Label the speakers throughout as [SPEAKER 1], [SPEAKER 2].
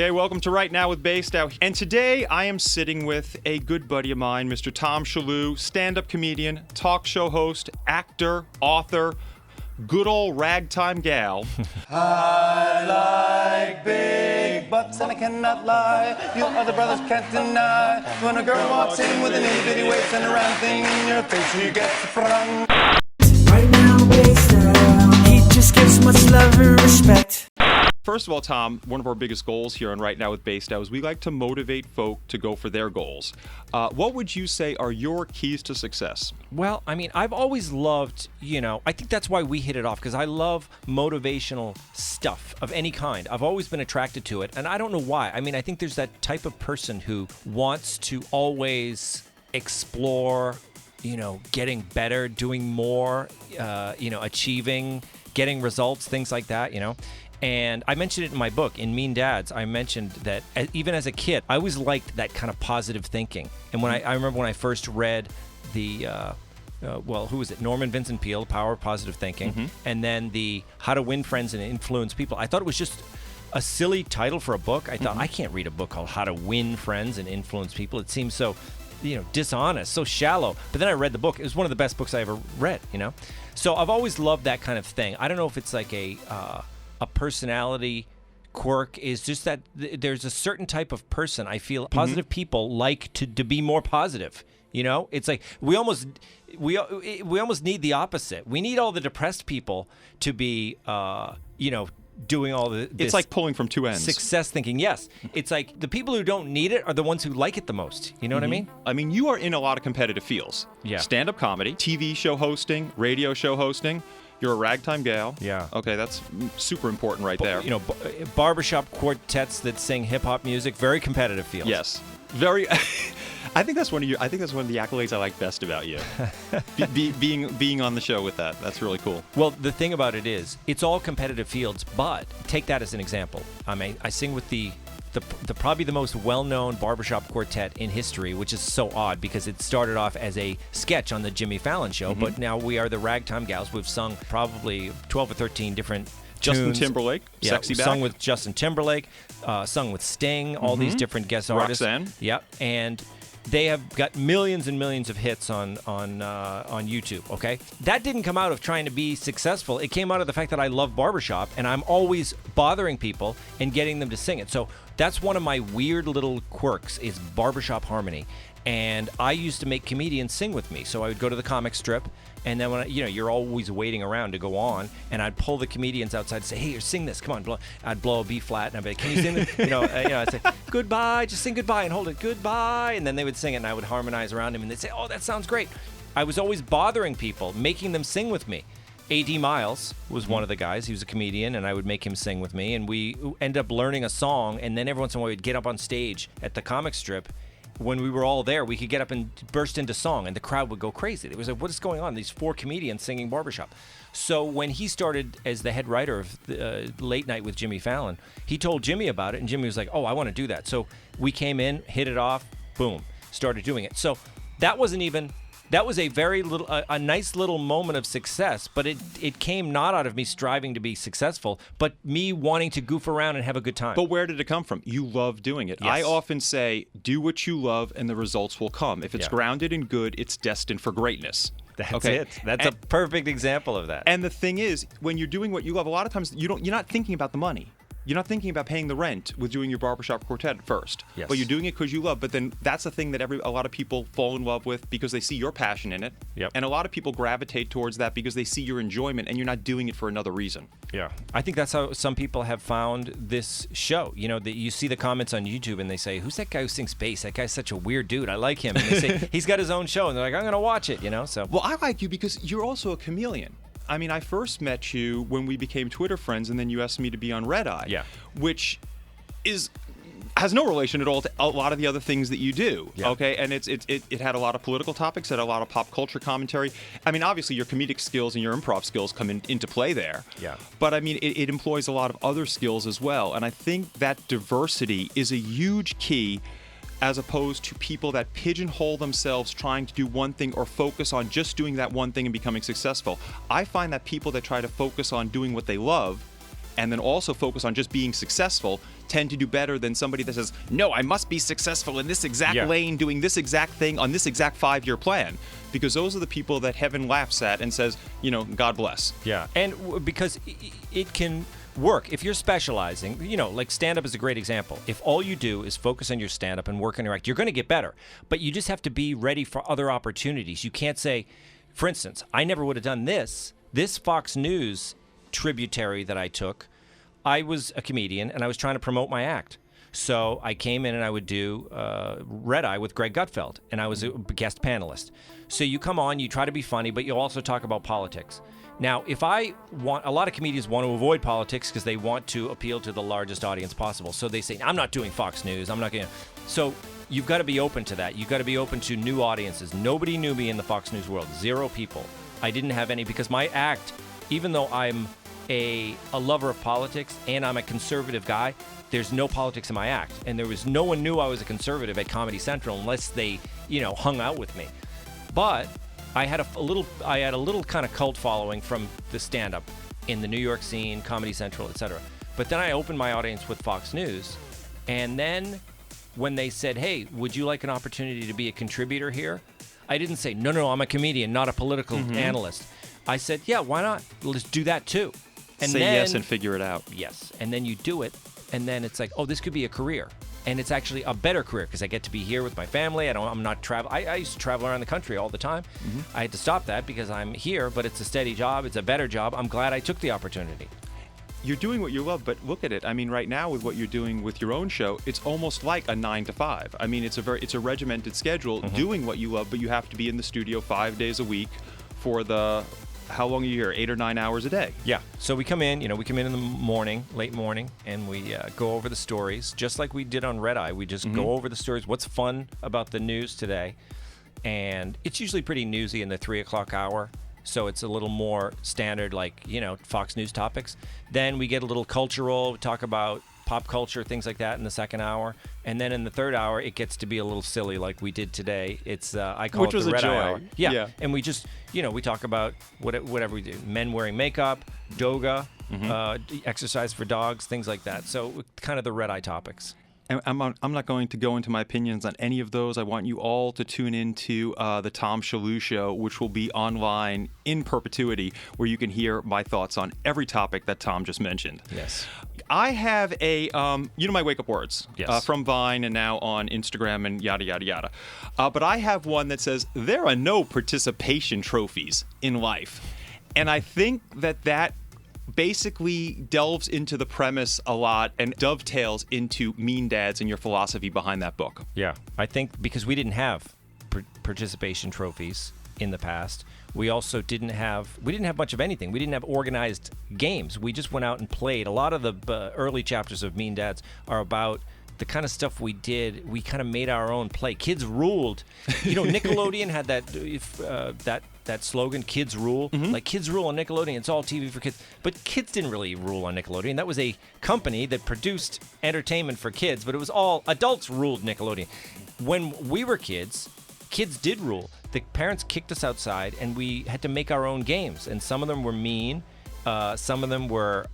[SPEAKER 1] Okay, welcome to Right Now with Basedow. And today I am sitting with a good buddy of mine, Mr. Tom Shillue, stand-up comedian, talk show host, actor, author, good old ragtime gal.
[SPEAKER 2] I like big butts and I cannot lie. You other brothers can't deny. When a girl walks in with an itty-bitty waist and a round thing in your face, you get sprung.
[SPEAKER 3] Right now, Basedow, he just gives much love and respect.
[SPEAKER 1] First of all, Tom, one of our biggest goals here on Right Now with Basedow is we like to motivate folk to go for their goals. What would you say are your keys to success?
[SPEAKER 4] Well, I mean, I've always loved, I think that's why we hit it off, because I love motivational stuff of any kind. I've always been attracted to it, and I don't know why. I mean, I think there's that type of person who wants to always explore, getting better, doing more, achieving, getting results, things like that, And I mentioned it in my book, in Mean Dads. I mentioned that even as a kid, I always liked that kind of positive thinking. And when I remember when I first read the, who was it? Norman Vincent Peale, Power of Positive Thinking, and then the How to Win Friends and Influence People. I thought it was just a silly title for a book. I thought, I can't read a book called How to Win Friends and Influence People. It seems so, dishonest, so shallow. But then I read the book. It was one of the best books I ever read, So I've always loved that kind of thing. I don't know if it's like a personality quirk, is just that there's a certain type of person I feel positive people like to be more positive. It's like we almost need the opposite. We need all the depressed people to be doing all the
[SPEAKER 1] It's like pulling from two ends.
[SPEAKER 4] Success thinking. Yes. It's like the people who don't need it are the ones who like it the most. You know what I mean?
[SPEAKER 1] I mean, you are in a lot of competitive fields.
[SPEAKER 4] Yeah.
[SPEAKER 1] Stand-up comedy, TV show hosting, radio show hosting. You're a ragtime gal. Yeah. Okay, that's super important right there.
[SPEAKER 4] Barbershop quartets that sing hip-hop music, very competitive fields.
[SPEAKER 1] Yes. Very. I think that's one of the accolades I like best about you. being on the show with that. That's really cool.
[SPEAKER 4] Well, the thing about it is, it's all competitive fields, but take that as an example. I mean, I sing with the probably the most well-known barbershop quartet in history, which is so odd because it started off as a sketch on the Jimmy Fallon show, but now we are the Ragtime Gals. We've sung probably 12 or 13 different
[SPEAKER 1] Justin
[SPEAKER 4] tunes.
[SPEAKER 1] Timberlake,
[SPEAKER 4] yeah,
[SPEAKER 1] Sexy Back.
[SPEAKER 4] Sung with Justin Timberlake, sung with Sting, all these different guest artists.
[SPEAKER 1] Roxanne.
[SPEAKER 4] Yep, and they have got millions and millions of hits on YouTube, okay? That didn't come out of trying to be successful. It came out of the fact that I love barbershop, and I'm always bothering people and getting them to sing it. So that's one of my weird little quirks is Barbershop Harmony. And I used to make comedians sing with me. So I would go to the comic strip, and then when you're always waiting around to go on, and I'd pull the comedians outside and say, "Hey, here, sing this. Come on." I'd blow a B flat, and I'd be like, "Can you sing this?" I'd say, "Goodbye, just sing goodbye and hold it. Goodbye." And then they would sing it, and I would harmonize around them, and they'd say, "Oh, that sounds great." I was always bothering people, making them sing with me. A.D. Miles was one of the guys. He was a comedian, and I would make him sing with me, and we ended up learning a song, and then every once in a while we'd get up on stage at the comic strip. When we were all there, we could get up and burst into song, and the crowd would go crazy. It was like, what is going on? These four comedians singing barbershop. So when he started as the head writer of Late Night with Jimmy Fallon, he told Jimmy about it, and Jimmy was like, "Oh, I want to do that." So we came in, hit it off, boom, started doing it. So that was a very little, a nice little moment of success, but it came not out of me striving to be successful, but me wanting to goof around and have a good time.
[SPEAKER 1] But where did it come from? You love doing it.
[SPEAKER 4] Yes.
[SPEAKER 1] I often say, do what you love and the results will come. If it's grounded in good, it's destined for greatness.
[SPEAKER 4] That's it. That's a perfect example of that.
[SPEAKER 1] And the thing is, when you're doing what you love, a lot of times you're not thinking about the money. You're not thinking about paying the rent with doing your barbershop quartet at first.
[SPEAKER 4] Yes.
[SPEAKER 1] But you're doing it because you love. But then that's the thing that a lot of people fall in love with because they see your passion in it.
[SPEAKER 4] Yep.
[SPEAKER 1] And a lot of people gravitate towards that because they see your enjoyment and you're not doing it for another reason.
[SPEAKER 4] Yeah. I think that's how some people have found this show. You see the comments on YouTube and they say, "Who's that guy who sings bass? That guy's such a weird dude. I like him." And they say, "He's got his own show." And they're like, "I'm going to watch it," So.
[SPEAKER 1] Well, I like you because you're also a chameleon. I mean, I first met you when we became Twitter friends, and then you asked me to be on Red Eye, which has no relation at all to a lot of the other things that you do. Yeah. Okay, and it had a lot of political topics, had a lot of pop culture commentary. I mean, obviously your comedic skills and your improv skills come into play there. Yeah. But I mean, it employs a lot of other skills as well, and I think that diversity is a huge key, as opposed to people that pigeonhole themselves trying to do one thing or focus on just doing that one thing and becoming successful. I find that people that try to focus on doing what they love and then also focus on just being successful tend to do better than somebody that says, no, I must be successful in this exact lane, doing this exact thing on this exact 5-year plan. Because those are the people that heaven laughs at and says, God bless.
[SPEAKER 4] Yeah, and because it can work if you're specializing. Like stand-up is a great example. If all you do is focus on your stand-up and work on your act, you're going to get better. But you just have to be ready for other opportunities. You can't say, for instance, I never would have done this Fox News tributary that I took. I was a comedian and I was trying to promote my act. So I came in and I would do Red Eye with Greg Gutfeld, and I was a guest panelist. So you come on, you try to be funny, but you also talk about politics. Now, a lot of comedians want to avoid politics because they want to appeal to the largest audience possible. So they say, I'm not doing Fox News. I'm not going to. So you've got to be open to that. You've got to be open to new audiences. Nobody knew me in the Fox News world. 0 people. I didn't have any because my act, even though I'm a lover of politics and I'm a conservative guy, there's no politics in my act. And there was no one knew I was a conservative at Comedy Central unless they, hung out with me. But I had a little kind of cult following from the stand-up in the New York scene, Comedy Central, etc. But then I opened my audience with Fox News, and then when they said, "Hey, would you like an opportunity to be a contributor here?" I didn't say, "No, I'm a comedian, not a political analyst." I said, "Yeah, why not? Let's do that too." And
[SPEAKER 1] say
[SPEAKER 4] then,
[SPEAKER 1] yes and figure it out.
[SPEAKER 4] Yes, and then you do it, and then it's like, oh, this could be a career. And it's actually a better career because I get to be here with my family. I'm not travel. I used to travel around the country all the time. I had to stop that because I'm here, but it's a steady job. It's a better job. I'm glad I took the opportunity.
[SPEAKER 1] You're doing what you love, but look at it. I mean, right now with what you're doing with your own show, it's almost like a 9 to 5. I mean, it's a regimented schedule, doing what you love, but you have to be in the studio 5 days a week for how long are you here? 8 or 9 hours a day.
[SPEAKER 4] Yeah. So we come in, in the morning, late morning, and we go over the stories, just like we did on Red Eye. We just go over the stories. What's fun about the news today? And it's usually pretty newsy in the 3 o'clock hour. So it's a little more standard, like, Fox News topics. Then we get a little cultural, talk about pop culture, things like that in the second hour. And then in the third hour, it gets to be a little silly like we did today. It's, I call
[SPEAKER 1] Which
[SPEAKER 4] it
[SPEAKER 1] was
[SPEAKER 4] the
[SPEAKER 1] a
[SPEAKER 4] Red
[SPEAKER 1] joy.
[SPEAKER 4] Eye Hour. Yeah. And we just, we talk about whatever we do. Men wearing makeup, doga, exercise for dogs, things like that. So kind of the Red Eye topics.
[SPEAKER 1] And I'm not going to go into my opinions on any of those. I want you all to tune into the Tom Shillue Show, which will be online in perpetuity, where you can hear my thoughts on every topic that Tom just mentioned.
[SPEAKER 4] Yes.
[SPEAKER 1] I have a, my wake-up words from Vine and now on Instagram and yada, yada, yada. But I have one that says, there are no participation trophies in life. And I think that basically delves into the premise a lot and dovetails into Mean Dads and your philosophy behind that book.
[SPEAKER 4] Yeah, I think because we didn't have participation trophies in the past, we also didn't have much of anything. We didn't have organized games. We just went out and played. A lot of the early chapters of Mean Dads are about the kind of stuff we did. We kind of made our own play. Kids ruled. Nickelodeon had that slogan, kids rule. Like, kids rule on Nickelodeon. It's all TV for kids. But kids didn't really rule on Nickelodeon. That was a company that produced entertainment for kids, but it was all adults ruled Nickelodeon. When we were kids did rule. The parents kicked us outside, and we had to make our own games. And some of them were mean. Some of them were,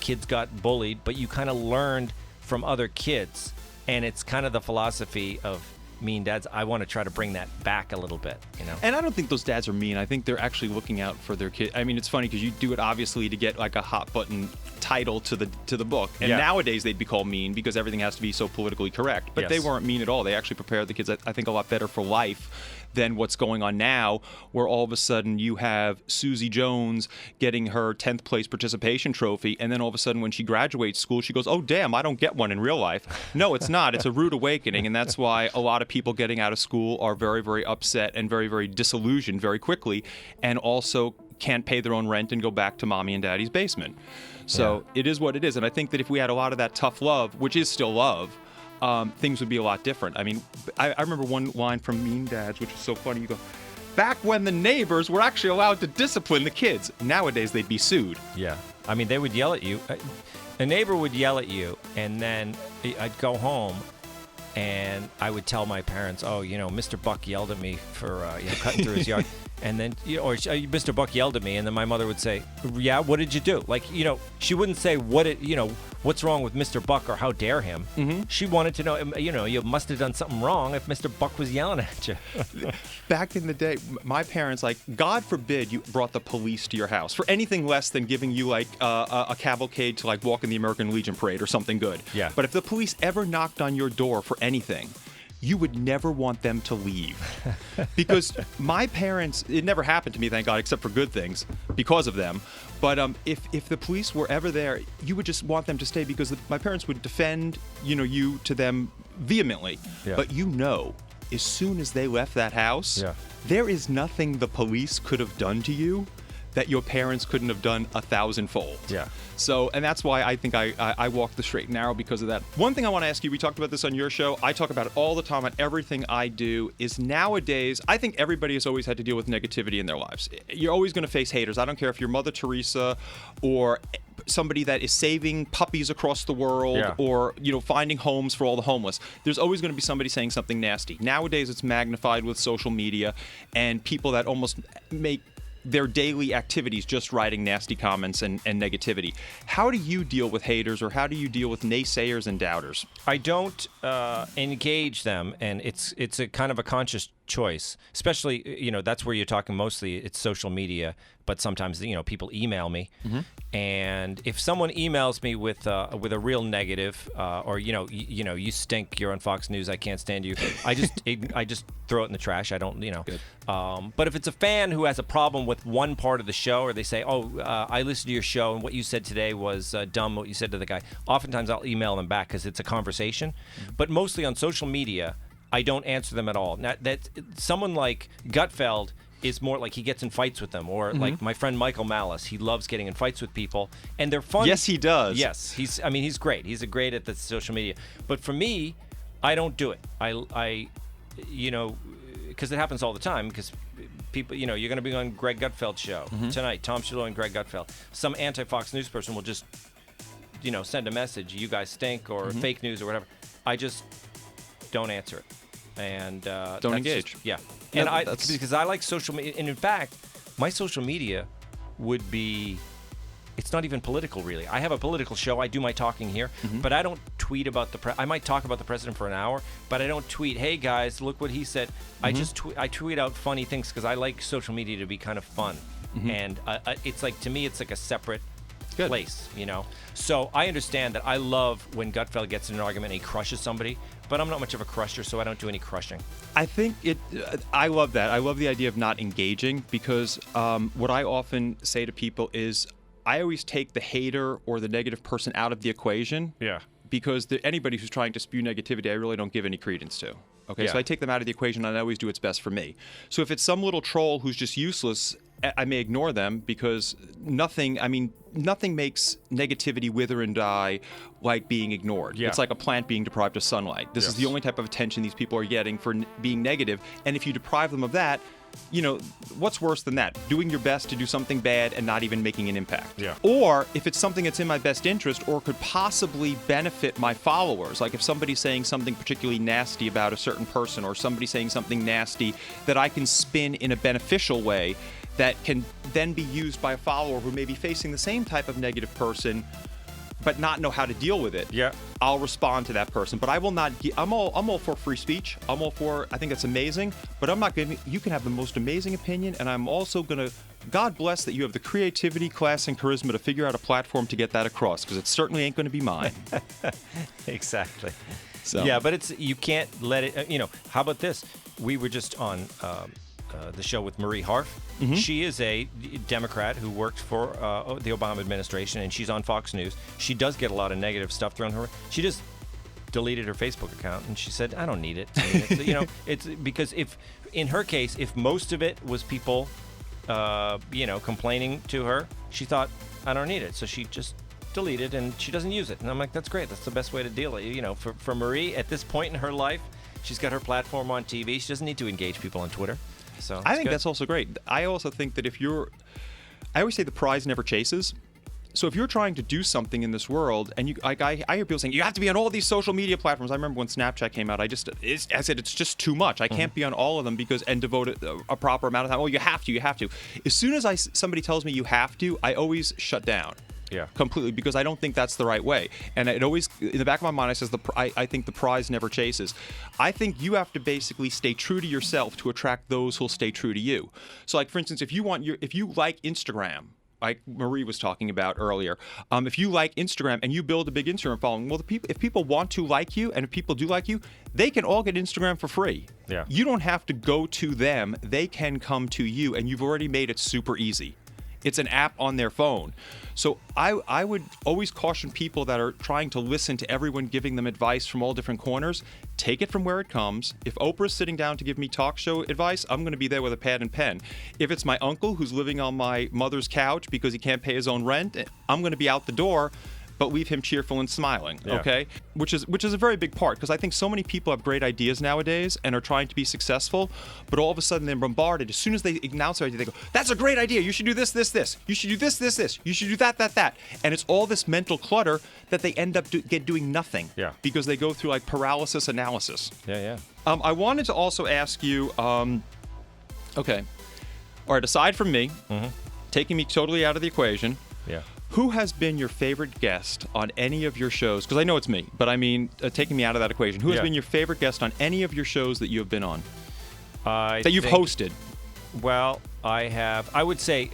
[SPEAKER 4] kids got bullied, but you kind of learned from other kids. And it's kind of the philosophy of Mean Dads. I want to try to bring that back a little bit, And
[SPEAKER 1] I don't think those dads are mean. I think they're actually looking out for their kid. I mean, it's funny because you do it obviously to get like a hot button title to the book. And nowadays they'd be called mean because everything has to be so politically correct. But they weren't mean at all. They actually prepared the kids, I think, a lot better for life than what's going on now, where all of a sudden you have Susie Jones getting her 10th place participation trophy, and then all of a sudden when she graduates school, she goes, oh, damn, I don't get one in real life. No, it's not. It's a rude awakening, and that's why a lot of people getting out of school are very, very upset and very, very disillusioned very quickly, and also can't pay their own rent and go back to mommy and daddy's basement. So it is what it is, and I think that if we had a lot of that tough love, which is still love, things would be a lot different. I mean, I remember one line from Mean Dads, which is so funny. You go, back when the neighbors were actually allowed to discipline the kids. Nowadays, they'd be sued.
[SPEAKER 4] Yeah. I mean, they would yell at you. A neighbor would yell at you, and then I'd go home, and I would tell my parents, oh, Mr. Buck yelled at me for cutting through his yard. And then, or Mr. Buck yelled at me, and then my mother would say, "Yeah, what did you do?" Like, she wouldn't say what's wrong with Mr. Buck or how dare him. Mm-hmm. She wanted to know, you must have done something wrong if Mr. Buck was yelling at you.
[SPEAKER 1] Back in the day, my parents, like, God forbid you brought the police to your house for anything less than giving you like a cavalcade to like walk in the American Legion parade or something good.
[SPEAKER 4] Yeah.
[SPEAKER 1] But if the police ever knocked on your door for anything, you would never want them to leave. Because my parents, it never happened to me, thank God, except for good things because of them. But if the police were ever there, you would just want them to stay because my parents would defend, you to them vehemently.
[SPEAKER 4] Yeah.
[SPEAKER 1] But as soon as they left that house, there is nothing the police could have done to you that your parents couldn't have done 1,000-fold.
[SPEAKER 4] Yeah.
[SPEAKER 1] So, and that's why I think I walk the straight and narrow because of that. One thing I want to ask you, we talked about this on your show, I talk about it all the time on everything I do, is nowadays, I think everybody has always had to deal with negativity in their lives. You're always going to face haters. I don't care if you're Mother Teresa or somebody that is saving puppies across the world or, finding homes for all the homeless. There's always going to be somebody saying something nasty. Nowadays, it's magnified with social media and people that almost make their daily activities just writing nasty comments and negativity. How do you deal with haters, or how do you deal with naysayers and doubters?
[SPEAKER 4] I don't engage them, and it's a kind of a conscious choice. Especially, that's where you're talking mostly. It's social media, but sometimes people email me, and if someone emails me with a real negative, or you stink, you're on Fox News, I can't stand you, I just throw it in the trash. I don't,
[SPEAKER 1] Good.
[SPEAKER 4] But if it's a fan who has a problem with one part of the show, or they say, I listened to your show and what you said today was dumb, what you said to the guy, oftentimes I'll email them back because it's a conversation. But mostly on social media, I don't answer them at all. Now, that someone like Gutfeld is more like he gets in fights with them, or like my friend Michael Malice, he loves getting in fights with people, and they're fun.
[SPEAKER 1] Yes, he does.
[SPEAKER 4] Yes, he's great. He's great at the social media. But for me, I don't do it. I because it happens all the time. Because people, you're going to be on Greg Gutfeld's show tonight. Tom Shillue and Greg Gutfeld. Some anti-Fox News person will just, send a message. You guys stink, or fake news, or whatever. I just don't answer it, and
[SPEAKER 1] don't engage.
[SPEAKER 4] And because I like social media, and in fact, my social media would be. It's not even political, really. I have a political show. I do my talking here, but I don't tweet about I might talk about the president for an hour, but I don't tweet, hey, guys, look what he said. I just I tweet out funny things because I like social media to be kind of fun. And it's like, to me, it's like a separate place, So I understand that. I love when Gutfeld gets in an argument and he crushes somebody, but I'm not much of a crusher, so I don't do any crushing.
[SPEAKER 1] I think I love that. I love the idea of not engaging because what I often say to people is, I always take the hater or the negative person out of the equation.
[SPEAKER 4] Yeah.
[SPEAKER 1] Because anybody who's trying to spew negativity, I really don't give any credence to. Okay, so I take them out of the equation, and I always do what's best for me. So if it's some little troll who's just useless, I may ignore them because nothing makes negativity wither and die like being ignored.
[SPEAKER 4] Yeah.
[SPEAKER 1] It's like a plant being deprived of sunlight. This is the only type of attention these people are getting for being negative. And if you deprive them of that, what's worse than that? Doing your best to do something bad and not even making an impact.
[SPEAKER 4] Yeah.
[SPEAKER 1] Or if it's something that's in my best interest or could possibly benefit my followers, like if somebody's saying something particularly nasty about a certain person, or somebody saying something nasty that I can spin in a beneficial way that can then be used by a follower who may be facing the same type of negative person but not know how to deal with it.
[SPEAKER 4] Yeah.
[SPEAKER 1] I'll respond to that person, but I will not. I'm all for free speech. I'm all for. I think that's amazing, but I'm not giving. You can have the most amazing opinion, and I'm also gonna. God bless that you have the creativity, class, and charisma to figure out a platform to get that across, because it certainly ain't going to be mine.
[SPEAKER 4] Exactly.
[SPEAKER 1] So.
[SPEAKER 4] Yeah, but you can't let it. How about this? We were just on the show with Marie Harf. She is a Democrat who worked for the Obama administration, and she's on Fox News. She does get a lot of negative stuff thrown her. She just deleted her Facebook account, and she said, "I don't need it." It's because in her case, if most of it was people, complaining to her, she thought, "I don't need it," so she just deleted, and she doesn't use it. And I'm like, that's great. That's the best way to deal with it. For Marie at this point in her life, she's got her platform on TV. She doesn't need to engage people on Twitter. So
[SPEAKER 1] I think that's also great. I also think that I always say the prize never chases. So if you're trying to do something in this world, and I hear people saying you have to be on all these social media platforms. I remember when Snapchat came out, I said it's just too much. I can't be on all of them and devote a proper amount of time. Oh, you have to. As soon as somebody tells me you have to, I always shut down.
[SPEAKER 4] Yeah.
[SPEAKER 1] Completely, because I don't think that's the right way. And it always, in the back of my mind, I think the prize never chases. I think you have to basically stay true to yourself to attract those who'll stay true to you. So, like, for instance, if you like Instagram, like Marie was talking about earlier, if you like Instagram and you build a big Instagram following, well, if people want to like you, and if people do like you, they can all get Instagram for free.
[SPEAKER 4] Yeah.
[SPEAKER 1] You don't have to go to them. They can come to you, and you've already made it super easy. It's an app on their phone. So I would always caution people that are trying to listen to everyone giving them advice from all different corners. Take it from where it comes. If Oprah's sitting down to give me talk show advice, I'm going to be there with a pad and pen. If it's my uncle who's living on my mother's couch because he can't pay his own rent, I'm going to be out the door, but leave him cheerful and smiling, okay? Which is a very big part, because I think so many people have great ideas nowadays and are trying to be successful, but all of a sudden they're bombarded. As soon as they announce their idea, they go, that's a great idea. You should do this, this, this. You should do this, this, this. You should do that, that, that. And it's all this mental clutter that they end up doing nothing.
[SPEAKER 4] Yeah.
[SPEAKER 1] Because they go through like paralysis analysis.
[SPEAKER 4] Yeah.
[SPEAKER 1] I wanted to also ask you, okay, all right, aside from me, taking me totally out of the equation,
[SPEAKER 4] Yeah.
[SPEAKER 1] who has been your favorite guest on any of your shows? Because I know it's me, but I mean, taking me out of that equation. Who has been your favorite guest on any of your shows that you have been on? That you've hosted?
[SPEAKER 4] Well, I would say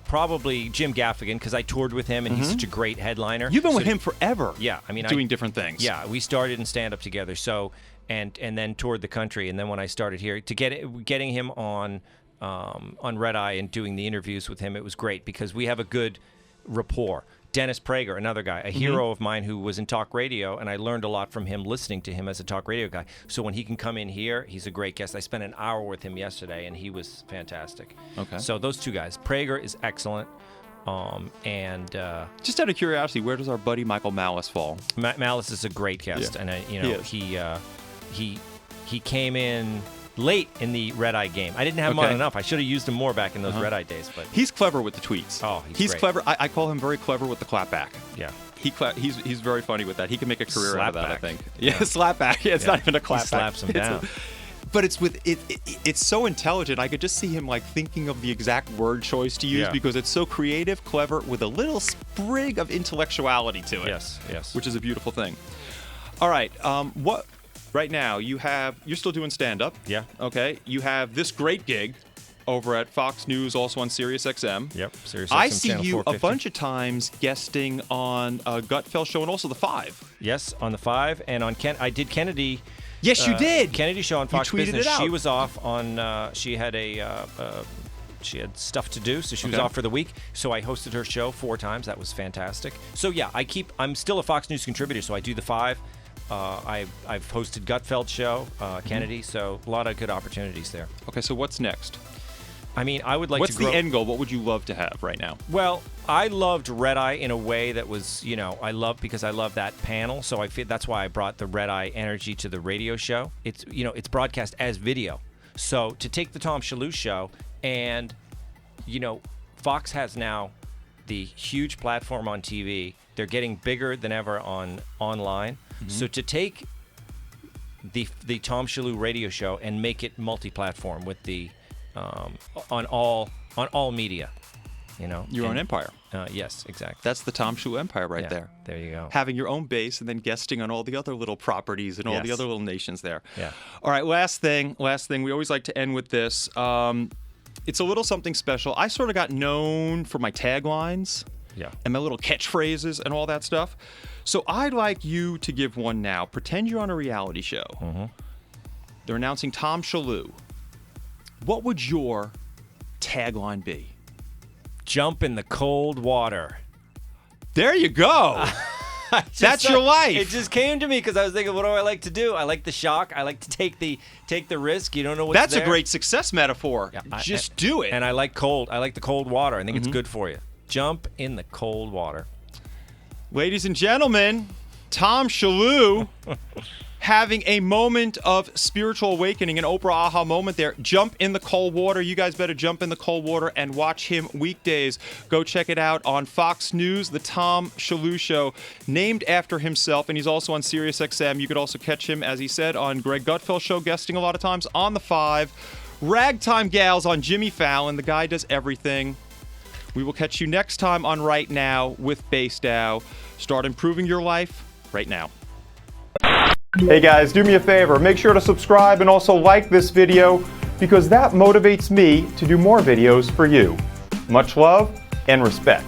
[SPEAKER 4] probably Jim Gaffigan, because I toured with him, and he's such a great headliner.
[SPEAKER 1] You've been with him forever.
[SPEAKER 4] Yeah, I mean,
[SPEAKER 1] doing different things.
[SPEAKER 4] Yeah, we started in stand-up together, so and then toured the country, and then when I started here, getting him on Red Eye and doing the interviews with him, it was great because we have a good rapport. Dennis Prager, another guy, a hero of mine who was in talk radio, and I learned a lot from him listening to him as a talk radio guy. So when he can come in here, he's a great guest. I spent an hour with him yesterday, and he was fantastic. Okay. So those two guys. Prager is excellent.
[SPEAKER 1] Just out of curiosity, where does our buddy Michael Malice fall?
[SPEAKER 4] Malice is a great guest, and he came in late in the Red Eye game. I didn't have him on enough. I should have used him more back in those Red Eye days. But
[SPEAKER 1] he's clever with the tweets.
[SPEAKER 4] Oh,
[SPEAKER 1] he's
[SPEAKER 4] great.
[SPEAKER 1] clever. I call him very clever with the clapback.
[SPEAKER 4] Yeah.
[SPEAKER 1] He's very funny with that. He can make a career out of that, I think.
[SPEAKER 4] Yeah,
[SPEAKER 1] slapback. Yeah, it's not even a clapback.
[SPEAKER 4] He slaps him down.
[SPEAKER 1] But it's so intelligent. I could just see him like thinking of the exact word choice to use because it's so creative, clever, with a little sprig of intellectuality to it.
[SPEAKER 4] Yes.
[SPEAKER 1] Which is a beautiful thing. All right. Right now, you're still doing stand-up.
[SPEAKER 4] Yeah.
[SPEAKER 1] Okay. You have this great gig over at Fox News, also on Sirius XM.
[SPEAKER 4] Yep. Sirius XM.
[SPEAKER 1] I see
[SPEAKER 4] channel
[SPEAKER 1] you
[SPEAKER 4] 450.
[SPEAKER 1] a bunch of times guesting on Gutfeld Show and also the 5.
[SPEAKER 4] Yes, on the 5 and on I did Kennedy.
[SPEAKER 1] Yes, you did.
[SPEAKER 4] Kennedy Show on Fox
[SPEAKER 1] tweeted
[SPEAKER 4] Business.
[SPEAKER 1] it out.
[SPEAKER 4] She was off on. She had she had stuff to do, so she was off for the week. So I hosted her show 4 times. That was fantastic. So yeah, I'm still a Fox News contributor. So I do the 5. I've hosted Gutfeld Show, Kennedy, so a lot of good opportunities there.
[SPEAKER 1] Okay, so what's next?
[SPEAKER 4] I mean, I would like
[SPEAKER 1] What's
[SPEAKER 4] to grow...
[SPEAKER 1] the end goal? What would you love to have right now?
[SPEAKER 4] Well, I loved Red Eye in a way that was, I love that panel, so I feel that's why I brought the Red Eye energy to the radio show. It's, it's broadcast as video. So to take the Tom Shillue Show and, Fox has now the huge platform on TV. They're getting bigger than ever online. So to take the Tom Shillue radio show and make it multi-platform with the on all media,
[SPEAKER 1] Your own empire.
[SPEAKER 4] Yes, exactly.
[SPEAKER 1] That's the Tom Shillue empire right there.
[SPEAKER 4] There you go.
[SPEAKER 1] Having your own base and then guesting on all the other little properties and all the other little nations there.
[SPEAKER 4] Yeah.
[SPEAKER 1] All right, last thing. We always like to end with this. It's a little something special. I sort of got known for my taglines.
[SPEAKER 4] Yeah.
[SPEAKER 1] And my little catchphrases and all that stuff. So I'd like you to give one now. Pretend you're on a reality show. They're announcing Tom Shillue. What would your tagline be?
[SPEAKER 4] Jump in the cold water.
[SPEAKER 1] There you go. That's your life.
[SPEAKER 4] It just came to me because I was thinking, what do I like to do? I like the shock. I like to take the risk. You don't know what's
[SPEAKER 1] That's
[SPEAKER 4] there.
[SPEAKER 1] a great success metaphor.
[SPEAKER 4] Yeah,
[SPEAKER 1] just do it.
[SPEAKER 4] And I like cold. I like the cold water. I think it's good for you. Jump in the cold water.
[SPEAKER 1] Ladies and gentlemen, Tom Shillue having a moment of spiritual awakening, an Oprah aha moment there. Jump in the cold water. You guys better jump in the cold water and watch him weekdays. Go check it out on Fox News, the Tom Shillue Show, named after himself, and he's also on Sirius XM. You could also catch him, as he said, on Greg Gutfeld Show, guesting a lot of times on the 5. Ragtime Gals on Jimmy Fallon. The guy does everything. We will catch you next time on Right Now with Basedow. Start improving your life right now.
[SPEAKER 5] Hey guys, do me a favor. Make sure to subscribe and also like this video because that motivates me to do more videos for you. Much love and respect.